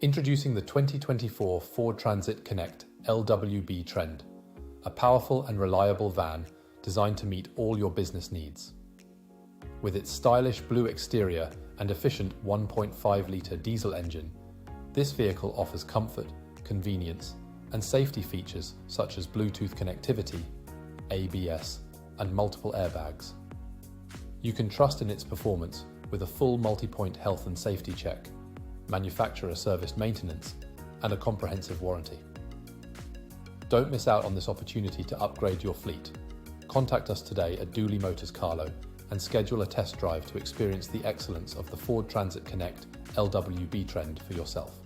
Introducing the 2024 Ford Transit Connect LWB Trend, a powerful and reliable van designed to meet all your business needs. With its stylish blue exterior and efficient 1.5-litre diesel engine, this vehicle offers comfort, convenience, and safety features such as Bluetooth connectivity, ABS, and multiple airbags. You can trust in its performance with a full multi-point health and safety check, manufacturer-serviced maintenance, and a comprehensive warranty. Don't miss out on this opportunity to upgrade your fleet. Contact us today at Dooley Motors Carlo and schedule a test drive to experience the excellence of the Ford Transit Connect LWB Trend for yourself.